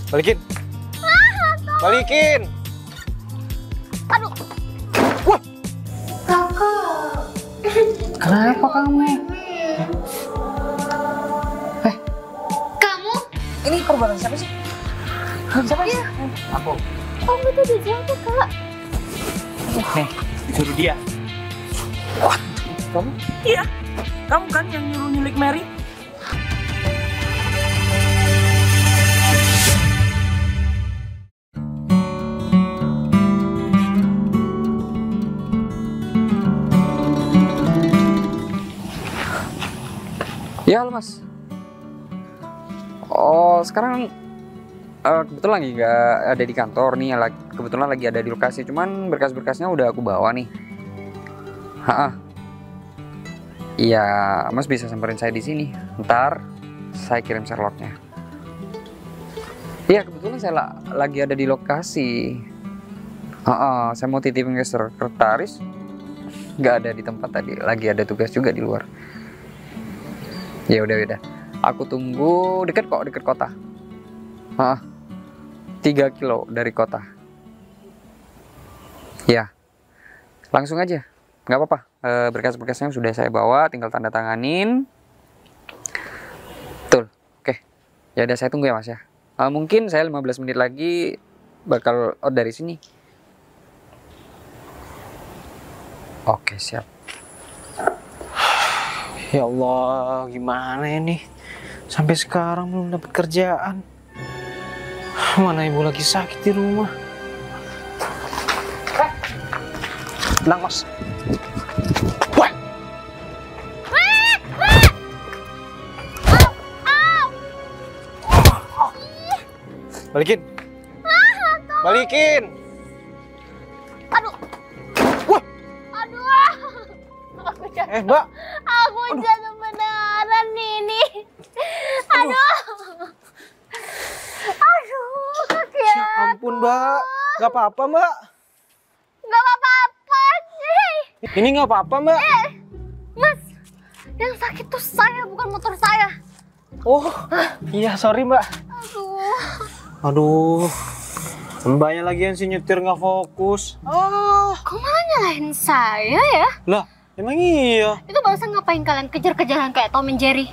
Balikin. Balikin. Aduh. Wah. Kakak. Kenapa kamu? Kamu? Ini korban siapa sih? Siapa sih? Aku. Kamu tuh dijaga, Kak. Nih, disuruh dia. What? Kamu? Iya, kamu kan yang nyuruh nyulik Mary? Ya, halo Mas. Oh, sekarang kebetulan lagi nggak ada di kantor nih. Kebetulan lagi ada di lokasi. Cuman berkas-berkasnya udah aku bawa nih. Iya, Mas bisa samperin saya di sini. Ntar saya kirim Sherlocknya. Iya, kebetulan saya lagi ada di lokasi. Saya mau titipin ke sekretaris. Nggak ada di tempat tadi. Lagi ada tugas juga di luar. Ya udah. Aku tunggu dekat kota. 3 kilo dari kota. Ya, langsung aja. Nggak apa-apa. Berkas-berkasnya sudah saya bawa, tinggal tanda tanganin. Betul. Oke. Ya udah, saya tunggu ya Mas ya. Mungkin saya 15 menit lagi bakal out dari sini. Oke, siap. Ya Allah, gimana ini? Sampai sekarang belum dapat kerjaan. Mana ibu lagi sakit di rumah. Tenang, Mas. Wah! Balikin. Balikin. Aduh. Wah! Aduh. Mbak. Aku jatuh beneran ini. Aduh. Aduh, kaki Ya ampun, Mbak. Gak apa-apa, Mbak. Gak apa-apa sih. Ini gak apa-apa, Mbak. Mas, yang sakit tuh saya, bukan motor saya. Oh, iya, sorry, Mbak. Aduh. Aduh. Mbaknya lagian sih nyetir gak fokus. Kok malah nyalahin saya ya? Lah, emang iya? Itu barusan ngapain kalian kejar-kejaran kayak Tom and Jerry?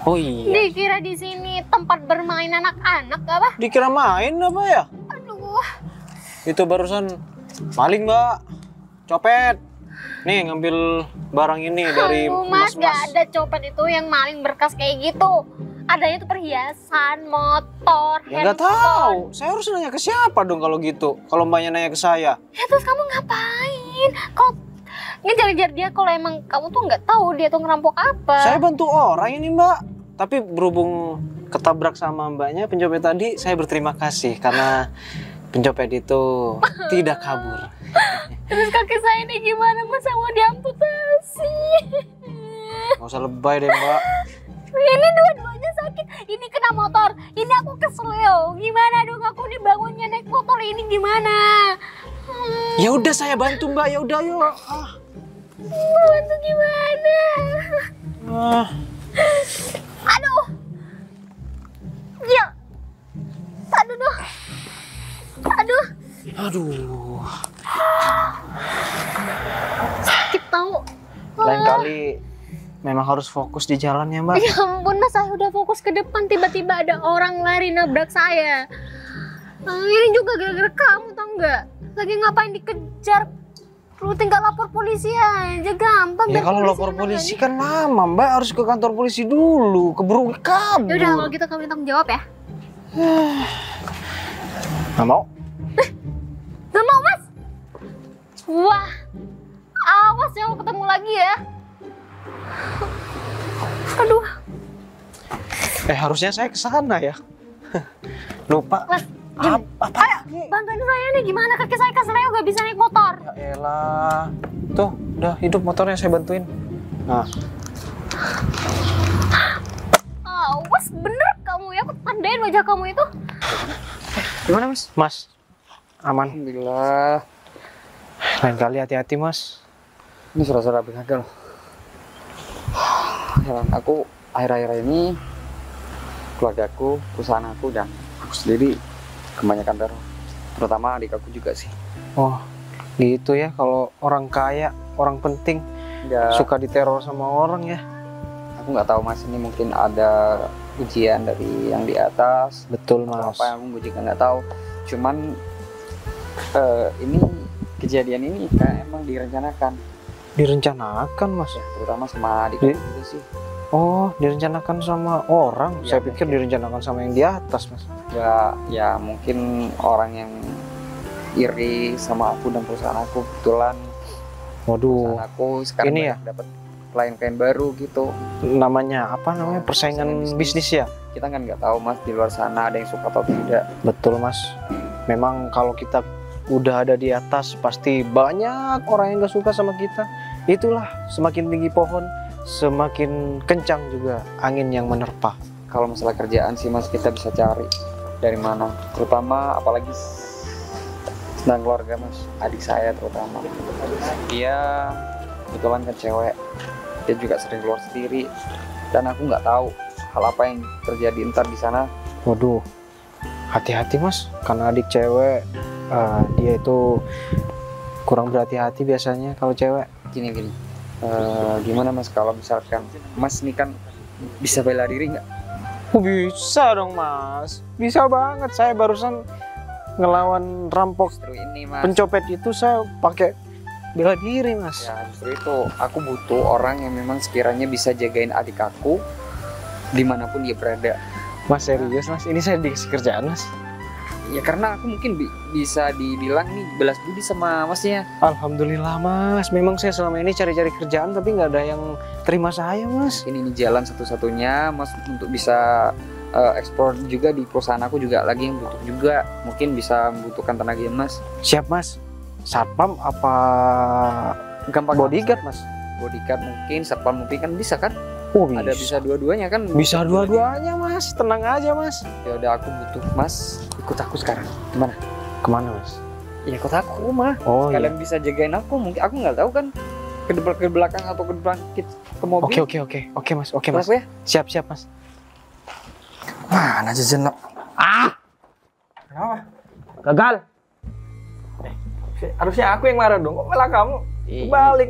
Oh iya. Dikira di sini tempat bermain anak-anak apa? Dikira main apa ya? Aduh. Itu barusan maling, Mbak. Copet. Nih, ngambil barang ini dari Aduh, Mas, mas-mas. gak ada copet itu yang maling berkas kayak gitu. Adanya tuh perhiasan, motor, Ya nggak tahu. Saya harus nanya ke siapa dong kalau gitu? Kalau mbaknya nanya ke saya. Ya terus kamu ngapain? Kok ngejar-ngejar dia kalau emang kamu tuh nggak tahu dia tuh ngerampok apa? Saya bantu orang ini, Mbak. Tapi berhubung ketabrak sama mbaknya pencopet tadi, saya berterima kasih karena pencopet itu tidak kabur. Terus kaki saya ini gimana, Mas? Saya mau diamputasi. Nggak usah lebay deh, Mbak. Ini dua-duanya sakit. Ini kena motor. Ini aku kesleo. Gimana dong aku dibangunnya naik motor ini gimana? Ya udah saya bantu, Mbak. Ya udah, yuk. Bantu gimana? Aduh. Ya. Aduh. Aduh. Aduh. Sakit tahu. Lain kali memang harus fokus di jalan ya, Mbak. Ya ampun, Mas, saya udah fokus ke depan, tiba-tiba ada orang lari nabrak saya. Ini juga gara-gara kamu, tau nggak? Lagi ngapain dikejar? Lu tinggal lapor polisi aja, gampang. Ya kalau lapor polisi kan lama, Mbak. Harus ke kantor polisi dulu, keburu kabur. Ya udah, kalau gitu kamu tanggung jawab ya. Nggak mau? Gak mau, Mas? Wah, awas ya, kalau ketemu lagi ya. Aduh. Harusnya saya ke sana ya. Lupa. Mas, gini. Ayo, bantuin saya nih, gimana kaki saya kesleo gak bisa naik motor. Ya elah. Tuh, udah hidup motornya saya bantuin. Nah. Awas, bener kamu ya, aku tandain wajah kamu itu. Gimana Mas? Mas, aman. Alhamdulillah. Lain kali hati-hati, Mas. Ini surat-surat berharga loh. Heran, aku akhir-akhir ini keluargaku, perusahaan aku dan aku sendiri kebanyakan teror, terutama adik aku juga sih. Oh, gitu ya. Kalau orang kaya, orang penting Nggak, suka diteror sama orang ya. aku nggak tahu mas, ini mungkin ada ujian dari yang di atas. Betul Atau mas. apa yang aku juga nggak tahu. Cuman ini kejadian ini kayak emang direncanakan, Direncanakan mas. terutama sama adik Di- aku gitu sih. Oh, direncanakan sama orang. Ya, Saya pikir mungkin. direncanakan sama yang di atas mas. Ya mungkin orang yang iri sama aku dan perusahaan aku. Kebetulan Waduh, perusahaan aku sekarang ini ya? dapat klien-klien baru gitu. namanya apa namanya, persaingan bisnis ya. Kita kan nggak tahu mas, di luar sana ada yang suka atau tidak. Betul mas. Memang kalau kita udah ada di atas pasti banyak orang yang gak suka sama kita. Itulah, semakin tinggi pohon semakin kencang juga angin yang menerpa. Kalau masalah kerjaan sih mas, kita bisa cari dari mana, terutama apalagi tentang keluarga mas, adik saya terutama. Dia kebetulan kan cewek, dia juga sering keluar sendiri, dan aku nggak tahu hal apa yang terjadi ntar di sana. Waduh, hati-hati mas, karena adik cewek dia itu kurang berhati-hati biasanya kalau cewek. Gini gimana mas kalau misalkan mas ini kan bisa bela diri nggak? Oh, bisa dong mas, bisa banget. Saya barusan ngelawan rampok Justru ini mas, pencopet itu saya pakai bela diri mas. ya justru itu aku butuh orang yang memang sekiranya bisa jagain adik aku dimanapun dia berada. Mas serius mas, ini saya dikasih kerjaan mas. Ya karena aku mungkin bisa dibilang nih belas budi sama masnya. Alhamdulillah mas, memang saya selama ini cari-cari kerjaan tapi nggak ada yang terima saya mas. Ini jalan satu-satunya mas untuk bisa ekspor juga di perusahaan aku, juga lagi yang butuh juga, mungkin bisa membutuhkan tenaga ya mas. Siap mas. Satpam apa Gampang bodyguard mas? bodyguard mungkin, satpam mungkin kan bisa kan? Oh Ada bisa dua-duanya kan? Bisa dua-duanya mas, tenang aja mas. Ya udah aku butuh mas, ikut aku sekarang. Gimana? Kemana mas? Ya ikut aku mah. Oh iya. Kalian bisa jagain aku, mungkin aku nggak tahu kan ke belakang atau ke depan ke mobil. Oke mas, oke mas. Mas ya? Siap mas. Mana jajan lo? Kenapa? Gagal. Harusnya aku yang marah dong. Kok malah kamu? Balik.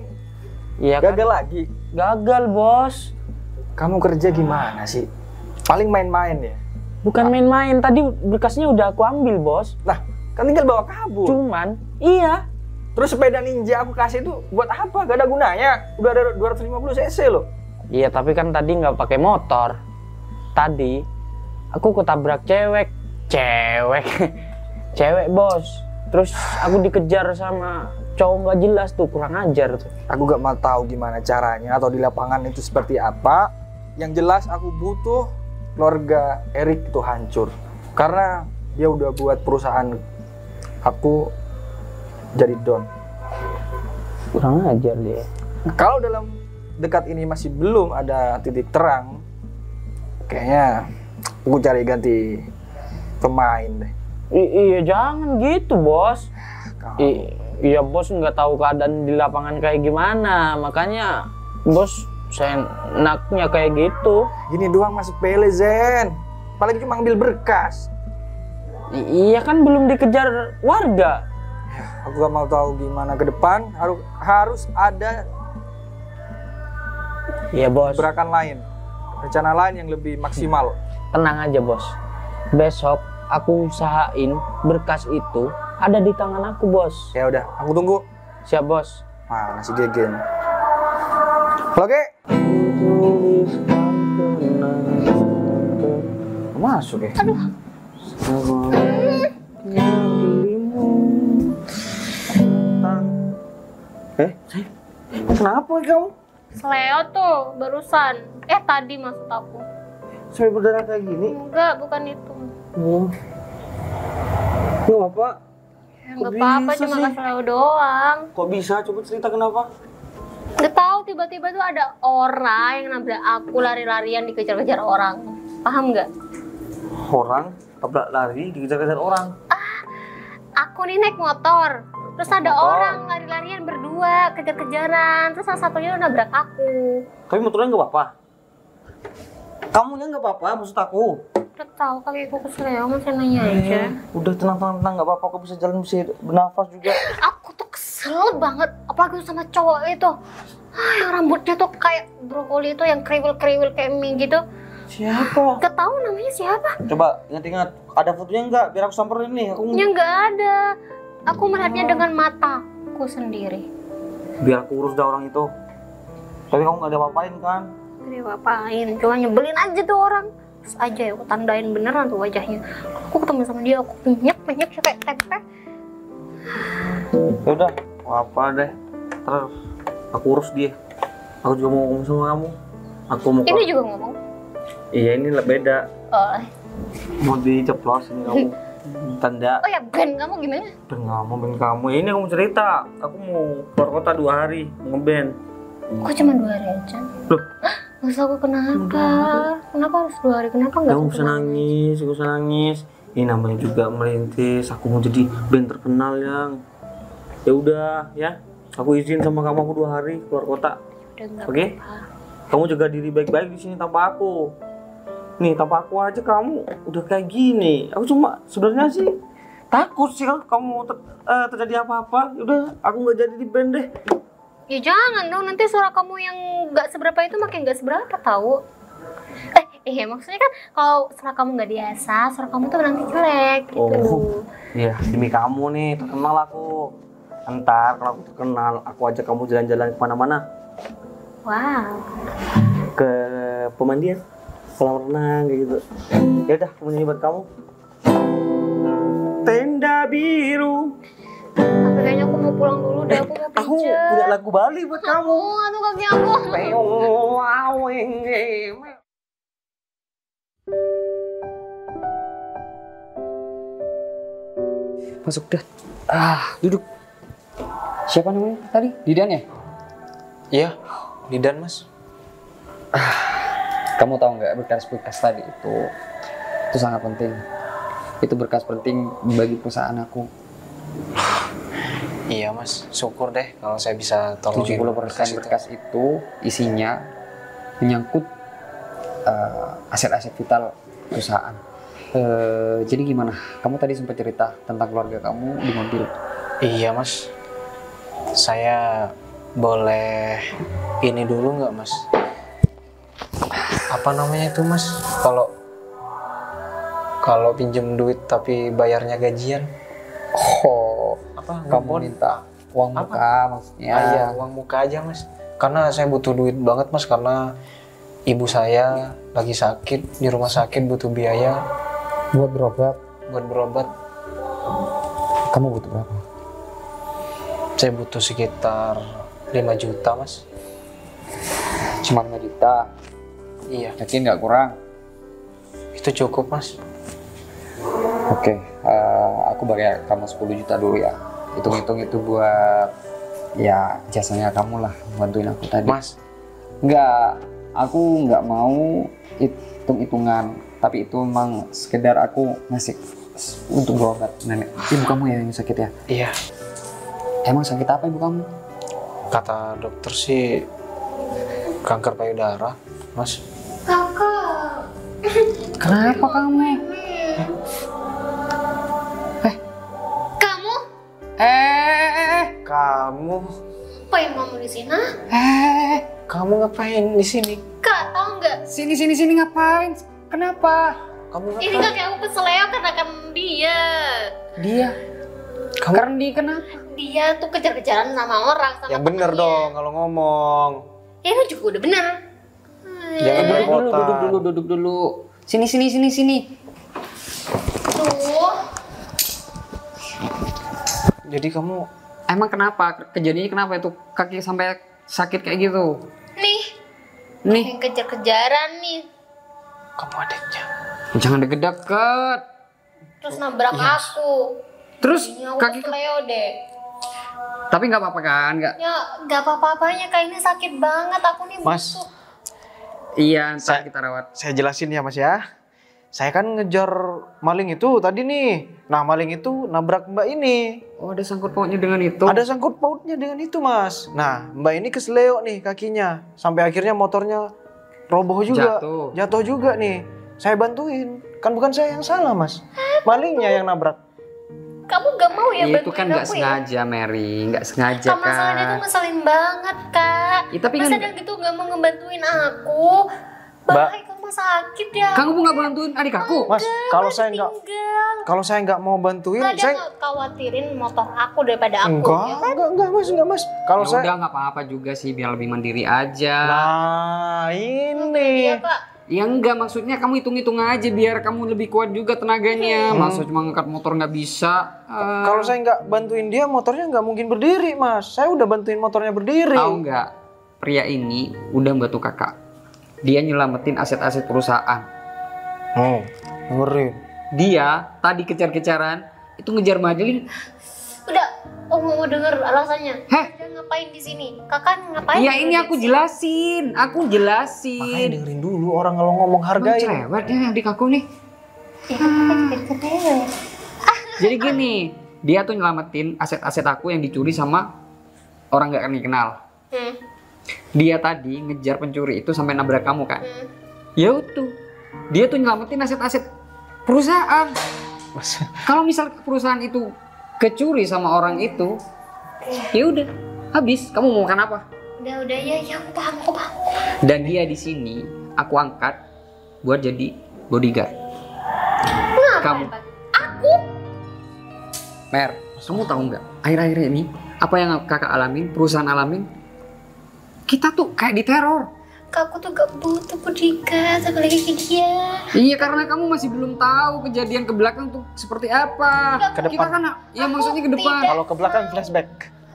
Iya kan? Gagal lagi. Gagal, Bos. Kamu kerja gimana sih? Paling main-main ya? Bukan main-main. Tadi berkasnya udah aku ambil, Bos. Nah, kan tinggal bawa kabur. Cuman, iya. Terus sepeda ninja aku kasih itu buat apa? Gak ada gunanya. Udah ada 250 cc loh. Iya, tapi kan tadi nggak pakai motor. Tadi aku ketabrak cewek. Cewek, Bos. Terus aku dikejar sama cowok nggak jelas tuh, kurang ajar tuh. Aku gak mau tahu gimana caranya atau di lapangan itu seperti apa. Yang jelas aku butuh keluarga Erik itu hancur. Karena dia udah buat perusahaan aku jadi down. Kurang ajar dia. Kalau dalam dekat ini masih belum ada titik terang, kayaknya aku cari ganti pemain deh. Iya, jangan gitu, Bos. Kamu. Iya, Bos nggak tahu keadaan di lapangan kayak gimana. Makanya, Bos, saya enaknya kayak gitu. Gini doang masih sepele, Zen. Apalagi cuma ambil berkas. Iya kan belum dikejar warga. Aku gak mau tahu gimana ke depan. Harus ada Iya, Bos. gerakan lain, rencana lain yang lebih maksimal. Tenang aja, Bos. Besok aku usahain berkas itu ada di tangan aku, Bos. Ya udah, aku tunggu. Siap, Bos. Mana si Gegen? Oke. Masuk ya? Kenapa kamu? Seleo tuh barusan. Tadi maksud aku. Sampai berdarah kayak gini? Enggak, bukan itu. Gak apa? Ya, enggak apa-apa, bisa cuma sih? kasih tahu doang. Kok bisa? Coba cerita kenapa? Nggak tahu, tiba-tiba tuh ada orang yang nabrak aku lari-larian dikejar-kejar orang. Paham nggak? Orang tabrak lari dikejar-kejar orang. Aku nih naik motor. Terus ada Motor. orang lari-larian berdua, kejar-kejaran. Terus salah satunya nabrak aku. Tapi motornya nggak apa-apa. Kamunya nggak apa-apa, maksud aku. udah tahu kaki aku kesleo, masih nanya aja. Udah tenang, nggak apa-apa, aku bisa jalan, bisa bernafas juga. Aku tuh kesel banget, apalagi sama cowok itu. Yang rambutnya tuh kayak brokoli itu yang kriwil-kriwil kayak mie gitu. Siapa? Gak tahu namanya siapa. Coba ingat-ingat, ada fotonya nggak? Biar aku samperin nih. Ya nggak ada. Aku melihatnya dengan mataku sendiri. Biar aku urus dah orang itu. Tapi kamu nggak ada apa-apain kan? Gak apa-apain, cuma nyebelin aja tuh orang. Terus aja ya, aku tandain beneran tuh wajahnya. Aku ketemu sama dia, aku penyek kayak tempe. Ya udah, apa deh. Terus aku urus dia. Aku juga mau ngomong sama kamu. Aku mau. Ini juga ngomong. Iya, ini beda. Oh, Mau diceplos ini kamu. Tanda. oh ya band kamu gimana? Ben kamu. Ini aku mau cerita. Aku mau keluar kota 2 hari mau ngeband. Kok cuma 2 hari aja? Loh? Masa aku kenapa? Kenapa harus 2 hari? Kenapa nggak? Kamu usah nangis. Ini namanya juga merintis. Aku mau jadi band terkenal yang. Ya udah ya. Aku izin sama kamu, aku 2 hari keluar kota. Oke? Kamu jaga diri baik-baik di sini tanpa aku. Nih, tanpa aku aja kamu udah kayak gini. Aku cuma sebenarnya sih takut sih kalau kamu terjadi apa-apa. Udah, aku nggak jadi di band deh. Ya jangan dong, nanti suara kamu yang nggak seberapa itu makin nggak seberapa tahu. Maksudnya kan kalau suara kamu nggak biasa, suara kamu tuh nanti jelek gitu. Oh, iya, demi kamu nih terkenal aku. Entar kalau aku terkenal, aku ajak kamu jalan-jalan kemana-mana. Wow. Ke pemandian, kolam renang kayak gitu. Ya udah, aku nyanyi buat kamu. Tenda biru. Tapi kayaknya aku mau pulang dulu deh, aku mau pijat. Aku punya lagu Bali buat kamu. Aduh kaki aku. Masuk dah. Duduk. Siapa namanya tadi? Didan ya? Iya, Didan mas. Kamu tahu nggak berkas-berkas tadi itu sangat penting. Itu berkas penting bagi perusahaan aku. Iya mas, syukur deh kalau saya bisa tolongin 70% berkas itu isinya menyangkut aset-aset vital perusahaan. Jadi gimana? Kamu tadi sempat cerita tentang keluarga kamu di mobil. Iya mas, saya boleh ini dulu nggak mas? Apa namanya itu mas? Kalau pinjem duit tapi bayarnya gajian? Oh, Apa? kamu minta uang Apa? muka maksudnya? Iya, uang muka aja mas. Karena saya butuh duit banget mas, karena ibu saya lagi sakit di rumah sakit, butuh biaya Buat berobat. buat berobat. Kamu butuh berapa? Saya butuh sekitar 5 juta mas. Cuma 5 juta. Iya, Yakin nggak kurang? itu cukup mas. Oke, aku bayar kamu 10 juta dulu ya. Hitung-hitung itu buat ya jasanya kamu lah, bantuin aku tadi. Mas, Nggak, aku nggak mau hitung-hitungan, tapi itu memang sekedar aku ngasih untuk berobat nenek. Ibu kamu ya yang sakit ya? iya. Emang sakit apa ibu kamu? Kata dokter sih kanker payudara, mas. Kakak. Kenapa kamu? Kamu? Kamu, Ngapain kamu di sini? kamu ngapain di sini? Kak, tau nggak? Sini ngapain? Kenapa? Kamu Ini ngapain? kaki aku keseleo karena kan dia. Dia? Kamu Karena dia kenapa? Dia tuh kejar-kejaran sama orang, sama yang bener temennya. dong kalau ngomong. Ya itu juga udah bener. Jangan Duduk dulu, berkotak. duduk dulu. Sini. Tuh. Jadi kamu Emang kenapa? Kejadiannya kenapa itu kaki sampai sakit kayak gitu? Nih, Yang kejar-kejaran nih. kamu adiknya. jangan deket-deket. Terus nabrak aku. Terus Ini aku kaki, kesleo deh. tapi nggak apa-apa kan? Nggak? Ya gak apa-apanya, kayak ini sakit banget. Aku nih Mas. butuh. Iya, ntar Saya- kita rawat. Saya jelasin ya mas ya. Saya kan ngejar maling itu tadi nih. Nah maling itu nabrak mbak ini. Oh, ada sangkut pautnya dengan itu. Ada sangkut pautnya dengan itu mas. Nah mbak ini kesleo nih kakinya. Sampai akhirnya motornya roboh juga. Jatuh. Jatuh juga nih. Saya bantuin. Kan bukan saya yang salah, Mas. Malingnya yang nabrak. Kamu gak mau ya Ya, itu bantuin kan nggak aku ya? sengaja, Mary. Nggak sengaja, Kak, masalahnya tuh Kak. ngeselin banget, Kak. Ya, tapi Masa kan- dia gitu gak mau ngebantuin aku? Bahaya kamu sakit ya. Kamu nggak bantuin adik aku? Mas, kalau saya nggak Tinggal. mau bantuin, Nggak, dia saya nggak khawatirin motor aku daripada aku. enggak, ya kan? enggak, Mas. Kalau Ya saya udah nggak apa-apa juga sih, biar lebih mandiri aja. Nah, ini. Iya, Kak. Ya enggak, maksudnya kamu hitung-hitung aja biar kamu lebih kuat juga tenaganya. Masa cuma ngangkat motor nggak bisa. Kalau saya nggak bantuin dia, motornya nggak mungkin berdiri, Mas. Saya udah bantuin motornya berdiri. Tahu nggak, pria ini udah bantu kakak. Dia nyelamatin aset-aset perusahaan. Oh, ngeri. Dia tadi kejar-kejaran itu ngejar Madeline. Udah, mau denger alasannya. Heh? Dia ngapain di sini? Kakak ngapain? Ya ini aku di sini? jelasin, aku Makanya jelasin. dengerin dulu orang kalau ngomong Bang hargain. cerewet ya adik aku nih. Ya, kakak juga cewek. Jadi gini, dia tuh nyelamatin aset-aset aku yang dicuri sama orang nggak kenal. Hmm. Dia tadi ngejar pencuri itu sampai nabrak kamu kan? Hmm. Ya utuh. Dia tuh nyelamatin aset-aset perusahaan. Mas, Kalau misal perusahaan itu kecuri sama orang itu, ya udah habis. Kamu mau makan apa? Udah ya, aku paham. Dan dia di sini aku angkat buat jadi bodyguard. Ngapain, Kamu. Pak? Aku? Mer, kamu tahu nggak? Akhir-akhir ini apa yang kakak alamin, perusahaan alamin? Kita tuh kayak diteror. Kak, aku tuh gak butuh bodyguard, apalagi ke dia. Iya, karena kamu masih belum tahu kejadian ke belakang tuh seperti apa. Ke Kita depan. kan, ya Aku maksudnya ke depan. tidak. kalau ke belakang flashback.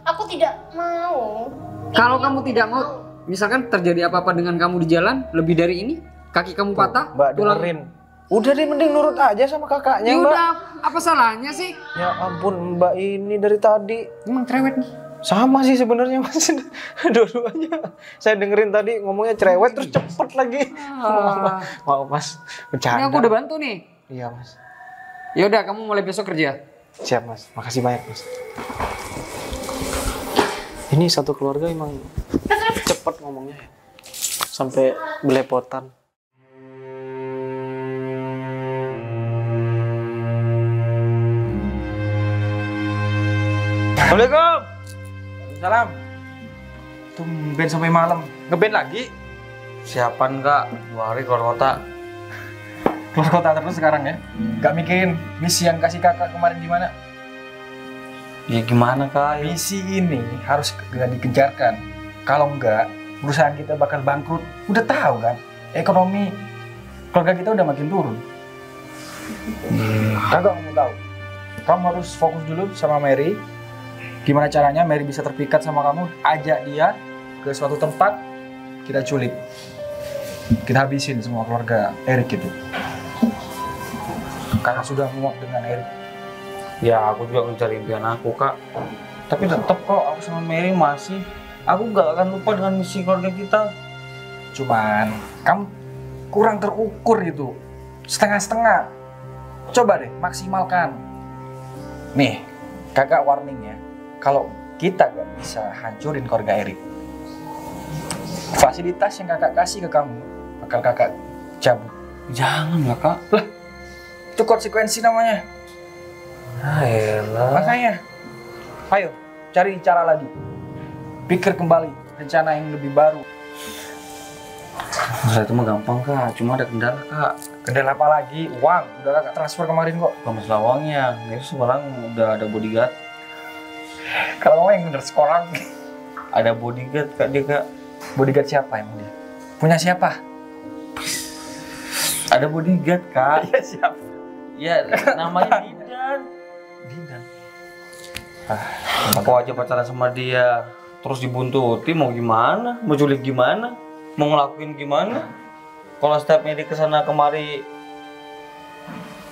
Aku tidak mau. Kalau Ini kamu aku tidak mau, misalkan terjadi apa-apa dengan kamu di jalan, lebih dari ini, kaki kamu patah, Mbak tulang. dengerin. Udah deh, mending nurut aja sama kakaknya, Ya Mbak. udah, apa salahnya sih? Ya ampun, Mbak ini dari tadi Emang cerewet nih. sama sih sebenarnya, Mas. Dua-duanya. Saya dengerin tadi ngomongnya cerewet terus cepet lagi. Maaf, Mas. Ini Bercanda. aku udah bantu nih. Iya, Mas. Ya udah, kamu mulai besok kerja. Siap, Mas. Makasih banyak, Mas. Ini satu keluarga emang cepet ngomongnya ya. Sampai belepotan. Assalamualaikum. Salam. Tumben sampai malam. Ngeband lagi? Siapan kak, 2 hari keluar kota. Keluar kota terus sekarang ya? Gak mikirin misi yang kasih kakak kemarin gimana? Ya gimana kak? Misi ini harus segera dikejarkan. Kalau enggak, perusahaan kita bakal bangkrut. Udah tahu kan? Ekonomi keluarga kita udah makin turun. Kakak mau tahu. Kamu harus fokus dulu sama Mary. Gimana caranya Mary bisa terpikat sama kamu? Ajak dia ke suatu tempat, kita culik. Kita habisin semua keluarga Erik itu. Kakak sudah muak dengan Erik. Ya aku juga mencari impian aku kak. Tapi tetap kok aku sama Mary masih. Aku gak akan lupa dengan misi keluarga kita. Cuman kamu kurang terukur itu, setengah-setengah. Coba deh maksimalkan. Nih, kakak warning ya. Kalau kita gak bisa hancurin keluarga Erik, fasilitas yang kakak kasih ke kamu bakal kakak cabut. Jangan lah kak. Itu konsekuensi namanya. Ayolah. Makanya, ayo cari cara lagi. Pikir kembali rencana yang lebih baru. Nah, itu mah gampang kak, cuma ada kendala kak. Kendala apa lagi? Uang. Udah kakak transfer kemarin kok. Bukan masalah uangnya, itu sekarang udah ada bodyguard. Kalau mau yang bener sekolah. Ada bodyguard kak dia kak. Bodyguard siapa emang dia? Punya siapa? Ada bodyguard kak. Iya siapa? Ya namanya Didan. Didan. Aku aja pacaran sama dia, terus dibuntuti mau gimana? Mau culik gimana? Mau ngelakuin gimana? Kalau setiap dia kesana kemari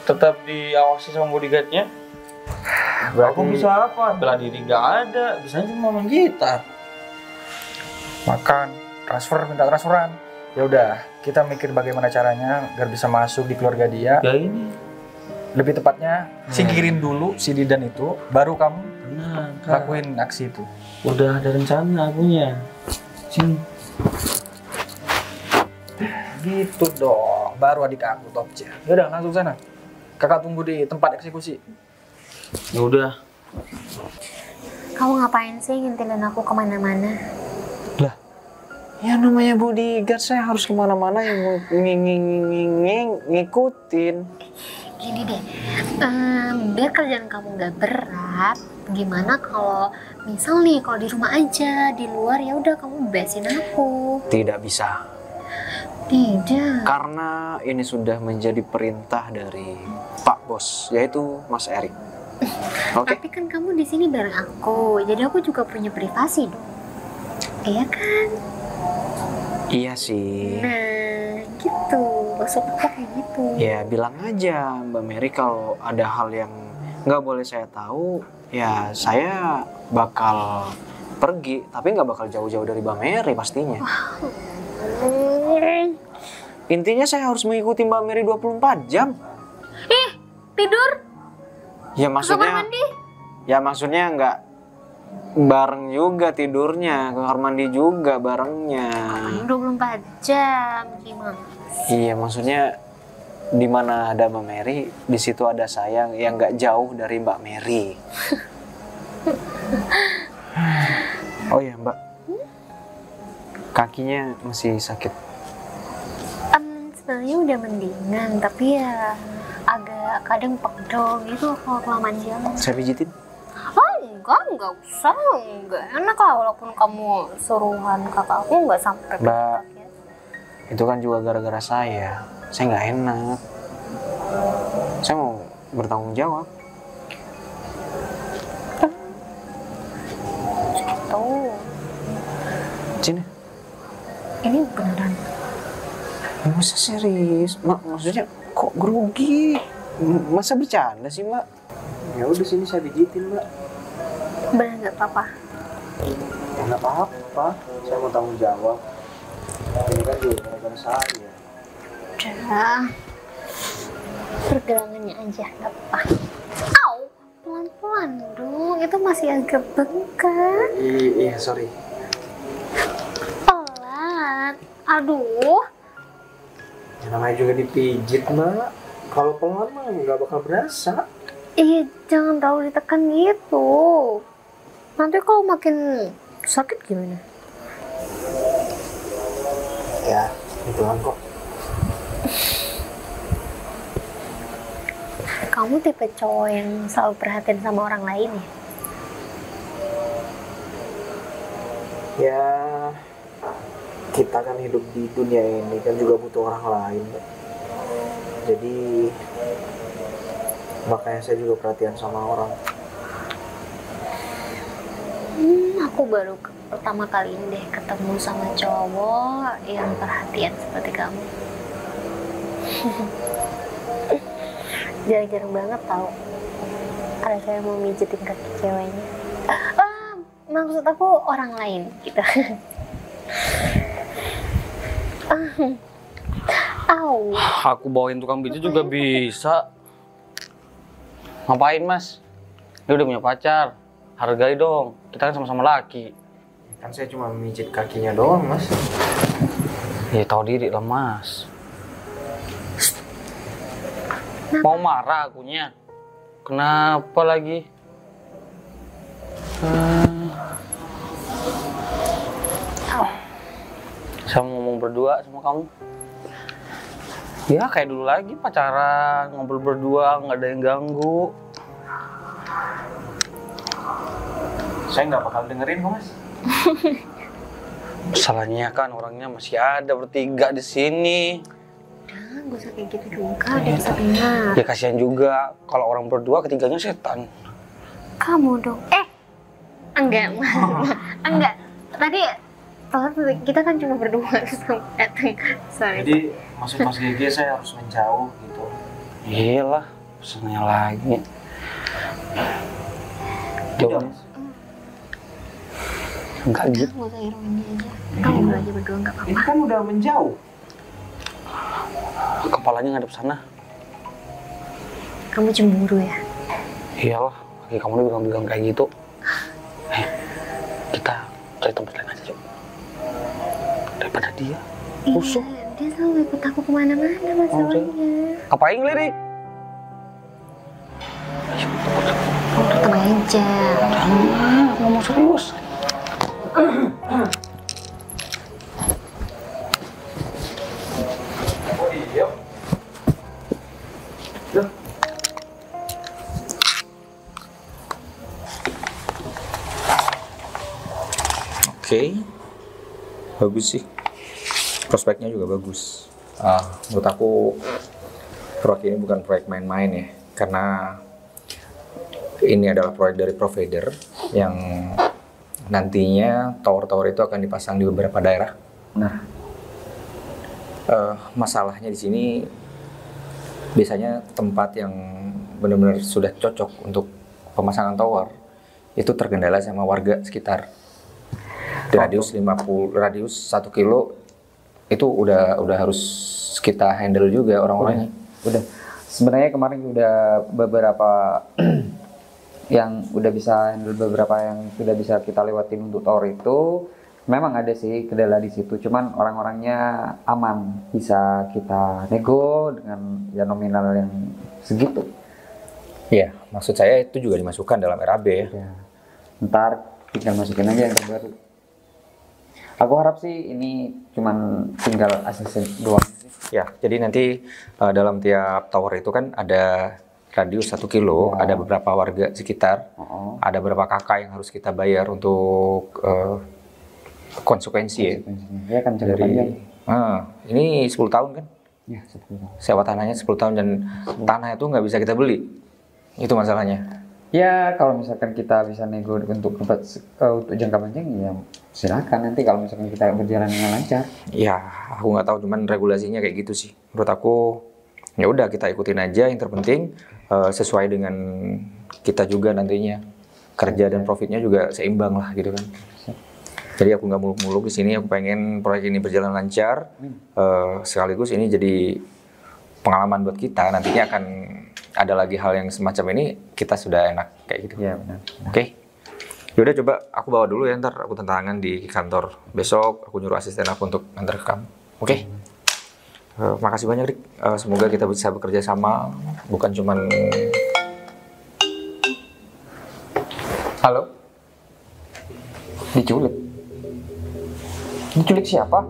tetap diawasi sama bodyguardnya, aku bisa apa? Bela diri nggak ada, bisanya cuma main gitar. Makan, transfer, minta transferan. Ya udah, kita mikir bagaimana caranya biar bisa masuk di keluarga dia. Ya ini, Lebih tepatnya, singkirin dulu si Didan itu, baru kamu tenang kak. lakuin aksi itu. Udah ada rencana akunya. Sini. Gitu dong. baru adik aku top chair. Yaudah langsung sana. Kakak tunggu di tempat eksekusi. Ya udah. Kamu ngapain sih ngintilin aku kemana-mana? Lah, ya namanya bodyguard saya harus kemana-mana yang ngikutin. Gini deh, biar kerjaan kamu nggak berat, gimana kalau misal nih kalau di rumah aja, di luar ya udah kamu bebasin aku. Tidak bisa. Tidak. Karena ini sudah menjadi perintah dari Pak Bos, yaitu Mas Erik. Oke. Tapi kan kamu di sini bareng aku, jadi aku juga punya privasi dong. Iya kan? Iya sih. Nah, gitu. Maksud aku kayak gitu. Ya bilang aja Mbak Mary kalau ada hal yang nggak boleh saya tahu, ya saya bakal pergi, tapi nggak bakal jauh-jauh dari Mbak Mary pastinya. Intinya saya harus mengikuti Mbak Mary 24 jam. Tidur? Ya Kamar maksudnya, mandi? ya maksudnya nggak bareng juga tidurnya, ke kamar mandi juga barengnya. 24 jam, gimana? Iya maksudnya di mana ada Mbak Mary, di situ ada saya yang nggak jauh dari Mbak Mary. Oh ya Mbak, kakinya masih sakit. Sebenarnya udah mendingan, tapi ya agak kadang pegel gitu kalau kelamaan jalan. Saya pijitin? Oh enggak usah, enggak enak lah walaupun kamu suruhan kakak aku nggak sampai Mbak, sakit. itu kan juga gara-gara saya nggak enak. Saya mau bertanggung jawab. Tuh, Cina, ini beneran. masa serius? Maksudnya kok grogi? Masa bercanda sih Mbak? Ya udah sini saya pijitin Mbak. Bener nggak apa-apa? Ya nggak apa-apa, saya mau tanggung jawab. Ini kan juga gara-gara saya. Udah, pergelangannya aja nggak apa-apa. Au, pelan-pelan dong, itu masih agak bengkak. Iya, sorry. Pelan, aduh. Ya, namanya juga dipijit Mbak. Kalau pelan mah nggak bakal berasa. Iya, jangan terlalu ditekan gitu. Nanti kalau makin sakit gimana? Ya, pelan kok. Kamu tipe cowok yang selalu perhatian sama orang lain ya? Ya, kita kan hidup di dunia ini kan juga butuh orang lain Mbak. Jadi makanya saya juga perhatian sama orang. Aku baru pertama kali ini deh ketemu sama cowok yang perhatian seperti kamu. Jarang-jarang banget tau ada saya mau mijitin kaki ceweknya. Maksud aku orang lain gitu. Au. Aku bawain tukang pijit juga bisa. Ngapain Mas? Dia udah punya pacar. Hargai dong. Kita kan sama-sama laki. Kan saya cuma mijit kakinya doang Mas. Ya tahu diri lah Mas. Mau marah akunya. Kenapa lagi? Saya mau ngomong berdua sama kamu. Ya kayak dulu lagi pacaran, ngobrol berdua, nggak ada yang ganggu. Saya nggak bakal dengerin kok Mas. Salahnya kan orangnya masih ada bertiga di sini. Udah, gak usah kayak gitu juga, udah bisa dengar. Ya kasihan juga kalau orang berdua ketiganya setan. Kamu dong. Enggak, enggak. Tadi kita kan cuma berdua sampai datang. Sorry. Jadi maksud Mas Gigi saya harus menjauh gitu. Iyalah, pesannya lagi. Udah, Jauh. Mas. Enggak gitu. Gak usah ironi aja. Kamu aja berdua nggak Ini apa-apa. kan udah menjauh. Kepalanya ngadep sana. Kamu cemburu ya? Iyalah, lagi kamu udah bilang kayak gitu. Kita cari tempat lain aja, yuk. Daripada dia. Iya, Musuh. Dia selalu ikut aku kemana-mana masalahnya. Ngapain ngelirik? Tenang aja. Ngomong serius. Oke, bagus sih. Prospeknya juga bagus. Menurut aku proyek ini bukan proyek main-main ya, karena ini adalah proyek dari provider yang nantinya tower-tower itu akan dipasang di beberapa daerah. Nah, masalahnya di sini biasanya tempat yang benar-benar sudah cocok untuk pemasangan tower itu terkendala sama warga sekitar. Di radius 1 kilo itu udah harus kita handle juga orang-orangnya. Udah. Sebenarnya kemarin udah beberapa yang udah bisa handle, beberapa yang sudah bisa kita lewatin untuk tower itu. Memang ada sih kendala di situ, cuman orang-orangnya aman, bisa kita nego dengan ya nominal yang segitu. Iya, maksud saya itu juga dimasukkan dalam RAB ya. Ya. Ntar tinggal masukin aja yang terbaru. Aku harap sih ini cuman tinggal asisten doang. Ya, jadi nanti dalam tiap tower itu kan ada radius 1 kilo, ada beberapa warga sekitar, ada beberapa kakak yang harus kita bayar untuk konsekuensi ya. Ya kan jangka panjang. Ini 10 tahun kan? Ya, 10 tahun. Sewa tanahnya 10 tahun dan tanah itu nggak bisa kita beli. Itu masalahnya. Ya kalau misalkan kita bisa nego untuk jangka panjang ya silakan, nanti kalau misalkan kita berjalan dengan lancar. Ya, aku nggak tahu, cuman regulasinya kayak gitu sih. Menurut aku ya udah kita ikutin aja, yang terpenting sesuai dengan kita juga nantinya, kerja dan profitnya juga seimbang lah gitu kan. Jadi aku nggak muluk-muluk di sini, aku pengen proyek ini berjalan lancar. Sekaligus ini jadi pengalaman buat kita, nantinya akan ada lagi hal yang semacam ini, kita sudah enak kayak gitu. Iya benar. Oke. Yaudah coba aku bawa dulu ya, ntar aku tanda tangan di kantor. Besok aku nyuruh asisten aku untuk antar ke kamu. Oke? Makasih banyak Rik. Semoga kita bisa bekerja sama, bukan cuman... Halo? Diculik? Diculik siapa?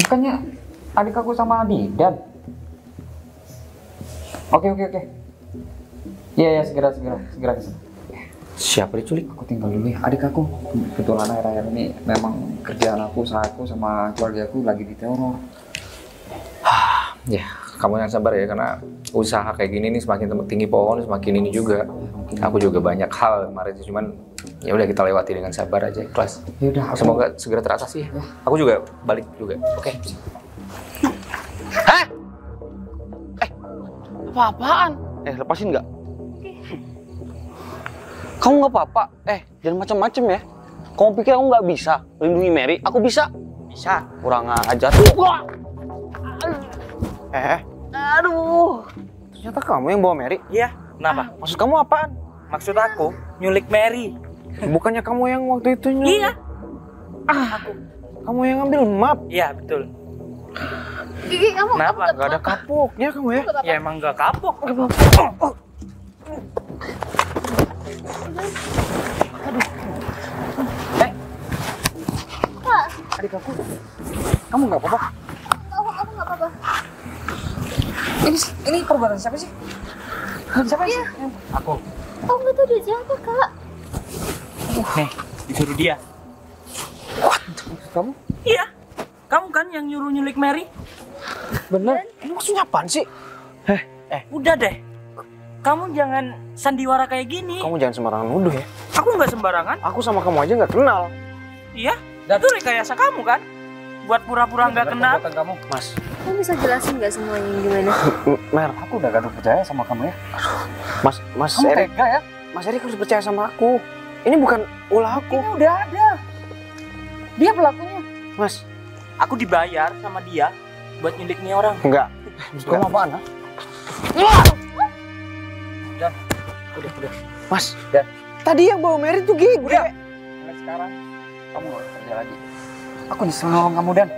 Bukannya adik aku sama Didan? Oke. Iya, segera kesana. Siapa diculik? Aku tinggal dulu ya, adik aku. Kebetulan akhir-akhir ini memang kerjaan aku, usahaku sama keluarga aku lagi diteror. Ya, kamu yang sabar ya, karena usaha kayak gini nih semakin tinggi pohon, semakin ini juga. Aku juga banyak hal kemarin sih, cuman ya udah kita lewati dengan sabar aja, ikhlas. Yaudah, Semoga segera teratasi ya. Aku juga balik juga. Oke. Hah? Apa-apaan? Lepasin nggak? Kamu nggak apa-apa? Jangan macam-macam ya. Kamu pikir aku nggak bisa melindungi Mary? Aku bisa. Bisa. Kurang ajar tuh. Aduh. Ternyata kamu yang bawa Mary? Iya, kenapa? Maksud kamu apaan? Maksud aku, nyulik Mary. Bukannya kamu yang waktu itu nyulik? Iya. Kamu yang ngambil map? Iya, betul. Gigi, kamu Kenapa? Gak ada kapoknya kamu ya? Ya emang gak kapok. adik aku. Kamu nggak apa-apa? Aku nggak apa-apa. Ini perbuatan siapa sih? Siapa sih? Aku. Aku nggak tahu dia siapa, Kak. Nih, disuruh dia. Kamu? Iya. Kamu kan yang nyuruh nyulik Mary? Bener? Ini maksudnya apaan sih? Udah deh. Kamu jangan sandiwara kayak gini. Kamu jangan sembarangan nuduh ya. Aku nggak sembarangan. Aku sama kamu aja nggak kenal. Iya. Itu rekayasa kamu kan? Buat pura-pura nggak kenal. Kamu. Mas, Kamu bisa jelasin nggak semuanya gimana? Mer, Aku udah gak percaya sama kamu ya. Mas Kamu Erik, tega ya? Mas Erik harus percaya sama aku. Ini bukan ulah aku. Ini udah ada. Dia pelakunya. Mas, Aku dibayar sama dia buat nyulik nih orang. enggak. Kamu apaan? Ha? Udah. Mas, Dan tadi yang bawa Mary tuh gede. mulai sekarang kamu gak kerja lagi. Aku nyesel nolong kamu, Dan.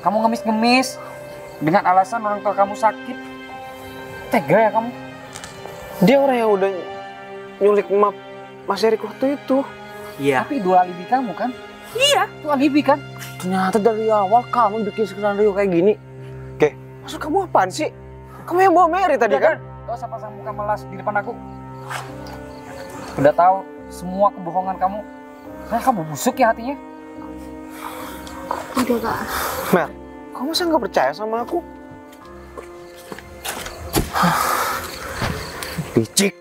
Kamu ngemis-ngemis dengan alasan orang tua kamu sakit. Tega ya kamu? Dia orang yang udah nyulik Mas Erik waktu itu. Iya. Tapi dua alibi kamu kan? Iya, itu alibi kan? Ternyata dari awal kamu bikin skenario kayak gini. Oke, maksud kamu apaan sih? Kamu yang bawa Mary tadi kan? Gak usah pasang muka melas di depan aku. Udah tahu semua kebohongan kamu. Nah, kamu busuk ya hatinya. Udah Kak. Mer, kamu masa nggak percaya sama aku? Licik.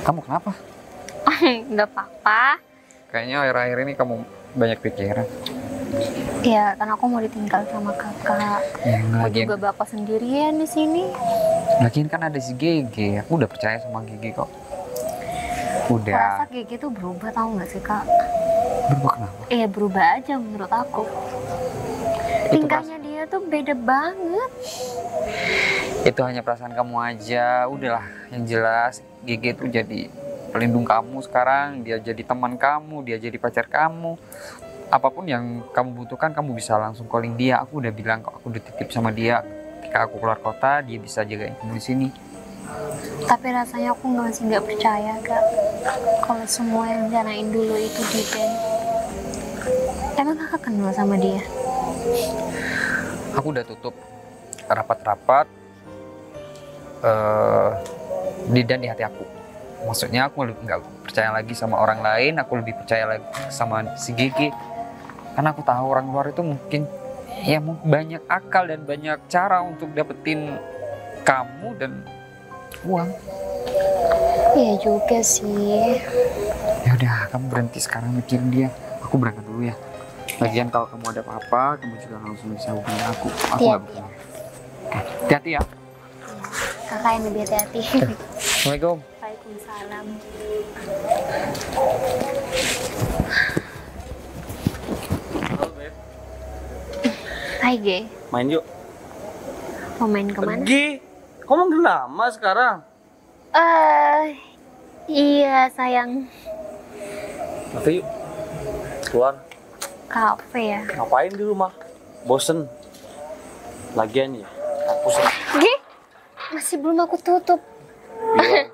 Kamu kenapa? Nggak apa-apa. Kayaknya akhir-akhir ini kamu banyak pikiran. Ya, karena aku mau ditinggal sama kakak. Ya, Aku lagian, juga bapak sendirian di sini. lagian kan ada si Gege. Aku udah percaya sama Gege kok. Udah. Rasa kayak gitu berubah, tau nggak sih Kak? Berubah kenapa? Iya berubah aja menurut aku. Tingkahnya dia tuh beda banget. Itu hanya perasaan kamu aja. Udahlah, yang jelas Gege tuh jadi pelindung kamu sekarang. Dia jadi teman kamu, dia jadi pacar kamu. Apapun yang kamu butuhkan, kamu bisa langsung calling dia. Aku udah bilang kok, aku udah titip sama dia. Ketika aku keluar kota, dia bisa jagain kamu di sini. Tapi rasanya aku masih nggak percaya Kak. Kalau semua yang rencanain dulu itu Diden. Emang kakak kenal sama dia? Aku udah tutup rapat-rapat Didan di hati aku. Maksudnya aku nggak percaya lagi sama orang lain, aku lebih percaya lagi sama si Gigi. Karena aku tahu orang luar itu mungkin ya banyak akal dan banyak cara untuk dapetin kamu dan uang. Iya juga sih. Ya udah, kamu berhenti sekarang mikirin dia. Aku berangkat dulu ya. Lagian kalau kamu ada apa-apa, kamu juga langsung bisa hubungi aku. Aku nggak berani. Hati-hati ya. Kakak yang lebih hati-hati. Assalamualaikum. Waalaikumsalam. Halo, Beb. Hai Ge, Main yuk. mau main kemana? Pergi. Kamu udah lama sekarang. Iya sayang, Nanti yuk. Keluar. kafe ya. Ngapain di rumah? Bosen. Lagian ya. Aku sih. Ge, masih belum aku tutup. Bilang.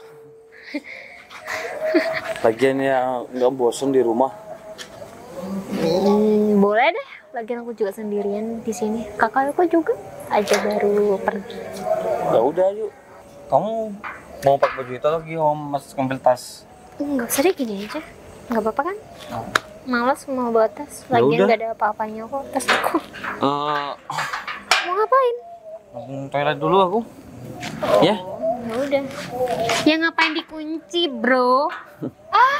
Lagian ya nggak bosen di rumah. Boleh deh. Lagian aku juga sendirian di sini. Kakak aku juga aja baru pergi. Ya udah yuk. Kamu mau pakai baju itu lagi om mas ngambil tas? Nggak usah deh, gini aja. Nggak apa-apa kan? Malas mau bawa tas. Ya Lagian udah. nggak ada apa-apanya kok tas aku. Mau ngapain? Toilet dulu aku. Ya. Ya udah. Ya ngapain dikunci bro?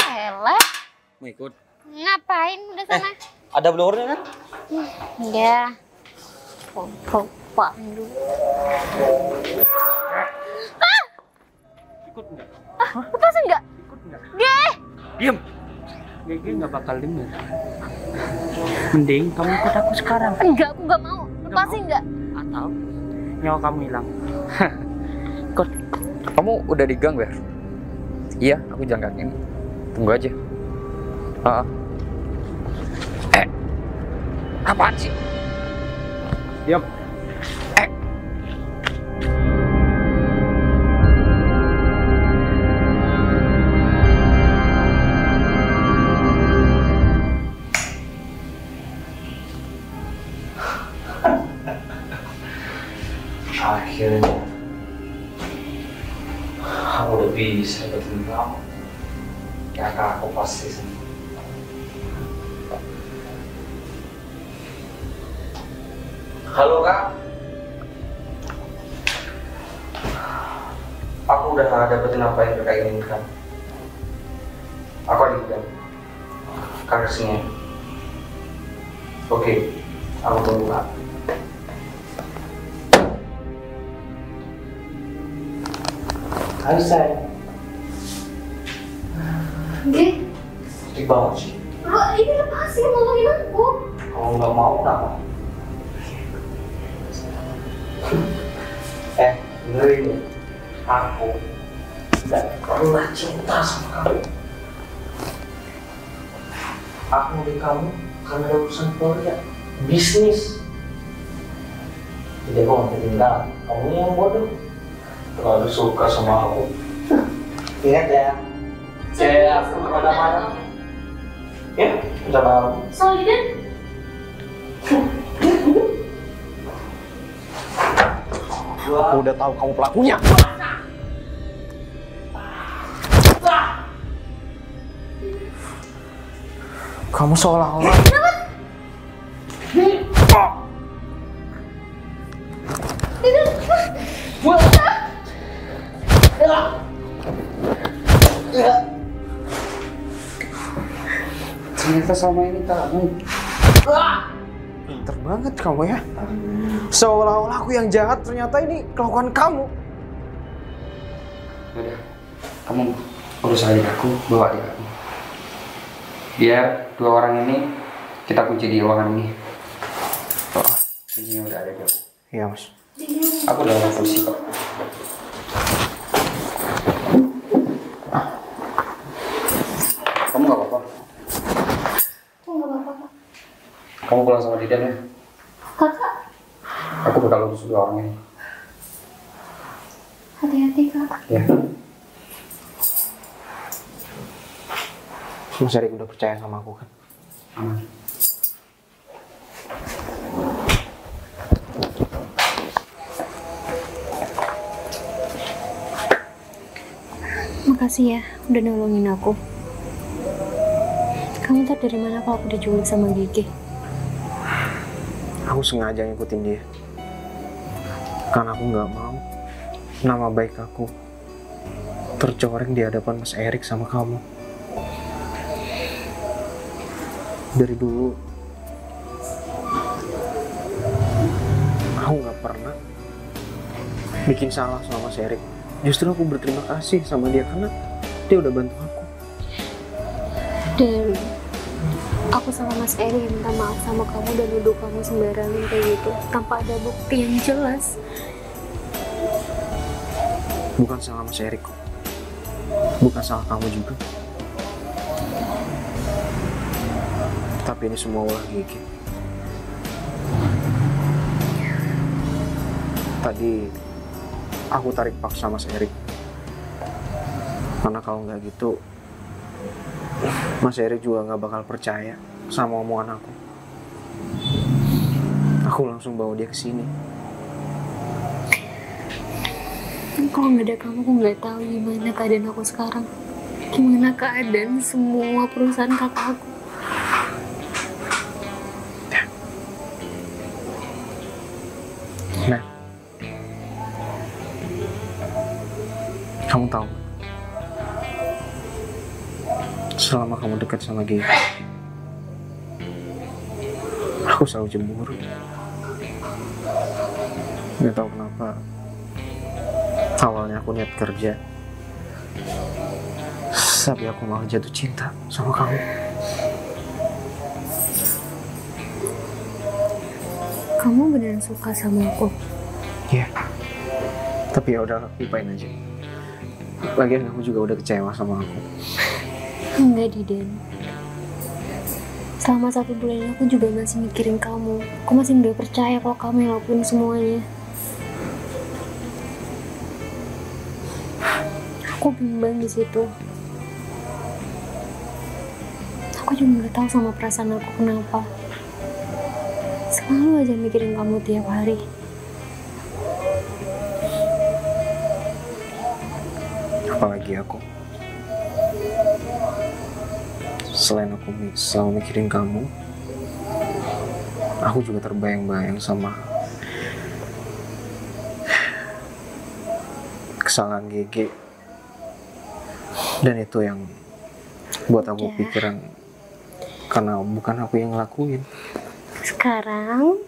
Elah. Mau ikut? Ngapain udah sana? Ada blowernya kan? Ya. Pak dulu. Ikut nggak? Lepasin nggak? Ikut nggak? Geh. Diam. Gege nggak bakal denger. Mending kamu ikut aku sekarang. Enggak, aku nggak mau. Lepasin nggak? Atau nyawa kamu hilang. Ikut. Kamu udah di gang, Ber? Iya, aku jalan kaki ini. Tunggu aja. Apaan sih? Diam. Akhirnya aku udah bisa dapetin kamu. Kakak aku pasti senang. Halo Kak. Aku udah dapetin apa yang Kakak inginkan. Aku ada di dalam. Kakak kesini. Oke, aku tunggu Kak. Hai sayang. Geh. Cantik banget sih. Bro, ini lepasin, ngomongin aku. Kalau nggak mau kenapa? Dengerin ya. Aku nggak pernah cinta sama kamu. Aku milih kamu karena ada urusan keluarga, bisnis. Jadi aku nggak tinggal. Kamu yang bodoh. Terlalu suka sama aku. Ingat ya. Ya, kemana-mana. Ya, sama aku. Solidan. Aku udah tahu kamu pelakunya. Kamu seolah-olah Ternyata sama ini kamu. pinter banget kamu ya. Seolah-olah aku yang jahat, ternyata ini kelakuan kamu. Udah, kamu urus adik aku, bawa adik aku. Biar dua orang ini kita kunci di ruangan ini. Oh, kuncinya udah ada di aku. Iya mas. Aku udah lapor polisi kok. Kamu nggak apa-apa? Aku nggak apa-apa. Kamu pulang sama Didan ya? Kakak, Aku bakal urus dua orang ini. hati-hati kak. Ya. Mas Erik udah percaya sama aku kan? Aman. Makasih ya, udah nolongin aku. Kamu tahu dari mana kalau aku diculik sama Gigi? Aku sengaja ngikutin dia. Karena aku nggak mau nama baik aku tercoreng di hadapan Mas Erik sama kamu. Dari dulu aku nggak pernah bikin salah sama Mas Erik. Justru aku berterima kasih sama dia karena dia udah bantu aku. Dan aku sama Mas Eri minta maaf sama kamu dan nuduh kamu sembarangan kayak gitu tanpa ada bukti yang jelas. Bukan salah Mas Erik kok. Bukan salah kamu juga. Tapi ini semua ulah Gigi. Tadi aku tarik paksa Mas Erik. Karena kalau nggak gitu, Mas Erik juga nggak bakal percaya sama omongan aku. Aku langsung bawa dia ke sini. Kalau nggak ada kamu, aku nggak tahu gimana keadaan aku sekarang. Gimana keadaan semua perusahaan kakak aku. Nah, kamu tahu, selama kamu dekat sama Gigi, aku selalu cemburu. Gak tahu kenapa, awalnya aku niat kerja, tapi aku malah jatuh cinta sama kamu. Kamu beneran suka sama aku? Iya, tapi ya udah, lupain aja. Lagian kamu juga udah kecewa sama aku. Enggak, Didan. Selama 1 bulan aku juga masih mikirin kamu. Aku masih nggak percaya kalau kamu yang lakuin semuanya. Aku bimbang di situ. Aku juga nggak tahu sama perasaan aku kenapa. Selalu aja mikirin kamu tiap hari. Apalagi aku. Selain aku selalu mikirin kamu, aku juga terbayang-bayang sama kesalahan Gigi. Dan itu yang buat aku pikiran, karena bukan aku yang ngelakuin. Sekarang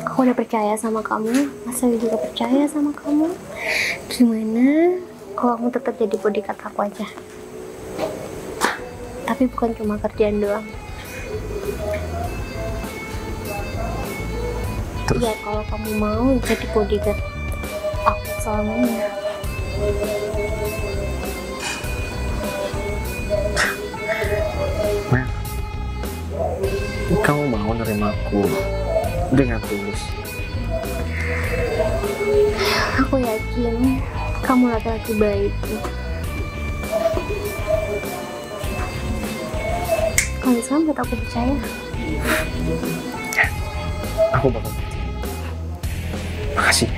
aku udah percaya sama kamu, Mas Dewi juga percaya sama kamu. Gimana kalau kamu tetap jadi bodyguard aku aja? Tapi bukan cuma kerjaan doang. Terus? Ya kalau kamu mau jadi bodyguard aku selamanya. Mel, kamu mau nerima aku dengan tulus? Aku yakin kamu laki-laki baik. Kalau misalnya buat aku percaya. Aku bakal. Makasih.